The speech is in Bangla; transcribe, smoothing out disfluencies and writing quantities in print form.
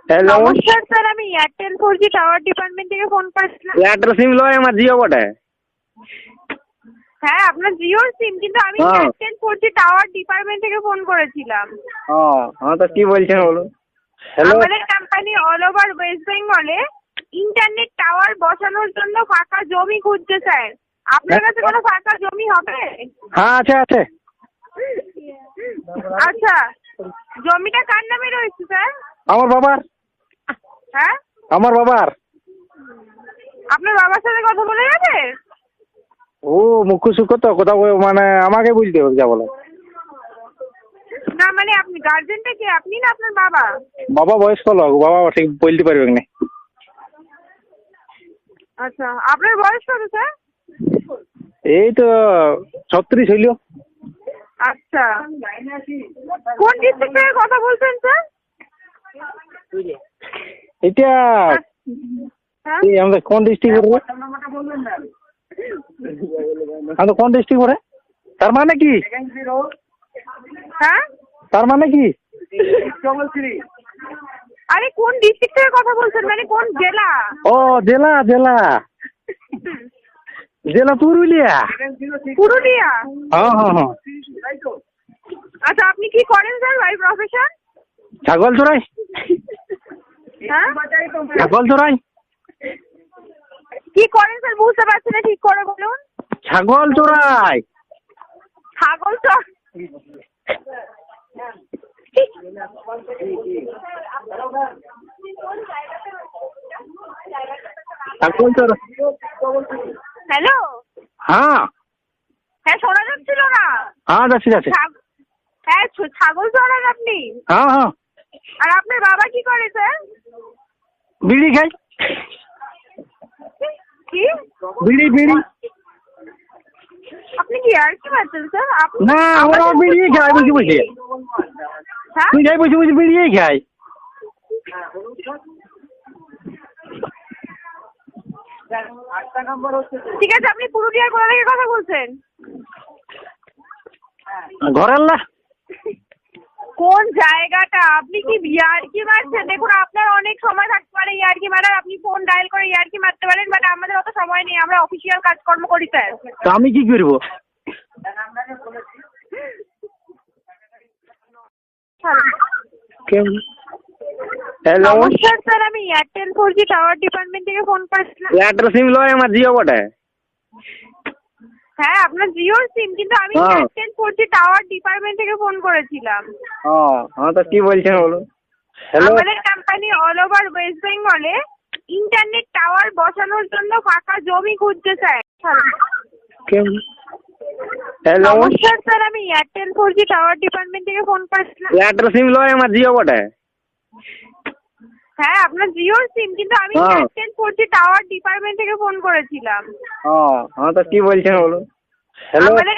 হ্যালো, নমস্কার স্যার, আমি এয়ারটেল 4G টাওয়ার ডিপার্টমেন্ট থেকে ফোন করেছিলাম। এয়ারটেল সিম লয়, আমার জিও বটে। হ্যাঁ, আপনার জিওর সিম, কিন্তু আমি এয়ারটেল 4G টাওয়ার ডিপার্টমেন্ট থেকে ফোন করেছিলাম। হ্যাঁ, তো কি বলছেন বলুন। হ্যালো, আমাদের কোম্পানি অল ওভার ওয়েস্ট বেঙ্গলে ইন্টারনেট টাওয়ার বসানোর জন্য ফাঁকা জমি খুঁজছে স্যার। আপনার কাছে কোনো ফাঁকা জমি হবে? হ্যাঁ আছে আছে। আচ্ছা, জমিটা কার নামে রয়েছে স্যার? আমার বাবার। হ্যাঁ, আমার বাবার। আপনার বাবার সাথে কথা বলে যাবে? ও মুখ্য সুখ্য তো কথা মানে আমাকে বুঝতে হবে যা বলে। না মানে আপনি গার্জেনটা কি, আপনি না আপনার বাবা? বাবা বয়স্ক লোক, বাবা ঠিক বলতে পারবে না। আচ্ছা, আপনার বয়স কত স্যার? এই তো 36 হইল। আচ্ছা, কোন ডিস্ট্রিক্ট থেকে কথা বলছেন স্যার? এটা হ্যাঁ, এই আমাদের কোন ডিস্ট্রিক্ট পড়বে? আমাদের কোন ডিস্ট্রিক্ট পড়ে? তার মানে কি? হ্যাঁ, তার মানে কি? আরে কোন ডিস্ট্রিক্ট থেকে কথা বলছেন, মানে কোন জেলা? ও জেলা জেলা জেলা পুরুলিয়া। পুরুলিয়া। হ্যাঁ হ্যাঁ হ্যাঁ। আচ্ছা, আপনি কি করেন স্যার, বাই প্রফেশন? ছাগল চড়াই। হ্যাঁ, ছাগল চড়াই। কি করেন স্যার, বুঝতে পারছি না, ঠিক করে বলুন। ছাগল চড়াই। ছাগল তো ছাগল চড়াই। হ্যালো, হ্যাঁ হ্যাঁ শোনা যাচ্ছিল না। হ্যাঁ যাচ্ছি যাচ্ছি। হ্যাঁ, ছাগল চড়ান আপনি? হ্যাঁ হ্যাঁ। আর আপনার বাবা কি করে স্যার? বিড়ি খাই। কি? বিড়ি বিড়ি। আপনি কি আর কি পাচ্ছেন স্যার? না ওরা বিড়ি খাই বুঝি বুঝি। হ্যাঁ, তুই যাই বুঝি বুঝি বিড়ি খাই। ঠিক আছে, আপনি পুরুলিয়ার কোথা থেকে কথা বলছেন? ঘরের না। কোন জায়গাটা? আপনি কি ইয়ার্কি মারছেন? দেখুন, আপনার অনেক সময় থাকতে পারে ইয়ার্কি মারার, আপনি ফোন ডায়াল করে ইয়ার্কি মারতে পারেন, বাট আমাদের অত সময় নেই, আমরা অফিসিয়াল কাজকর্ম করি স্যার। তো আমি কি করবো? হ্যালো, নমস্কার স্যার, আমি এয়ারটেল 4G টাওয়ার ডিপার্টমেন্ট থেকে ফোন করেছিলাম। এয়ারটেল সিম লয়, আমার জিও বটে। হ্যাঁ, আপনার জিওর সিম, কিন্তু আমি হ্যাঁ। এয়ারটেল 4G টাওয়ার ডিপার্টমেন্ট থেকে ফোন করেছিলাম। হ্যাঁ, তো কি বলছেন বলুন। হ্যালো, আমাদের কোম্পানি অল ওভার ওয়েস্ট বেঙ্গলে ইন্টারনেট টাওয়ার বসানোর জন্য ফাঁকা জমি খুঁজছে স্যার। হ্যালো, নমস্কার স্যার, আমি এয়ারটেল 4G টাওয়ার ডিপার্টমেন্ট থেকে ফোন করেছিলাম। এয়ারটেল সিম লয়, আমার জিও বটে। হ্যাঁ, আপনার জিওর সিম, কিন্তু আমি হ্যাঁ। এয়ারটেল 4G টাওয়ার ডিপার্টমেন্ট থেকে ফোন করেছিলাম। হ্যাঁ, তো কি বলছেন বলুন। হ্যালো, আমাদের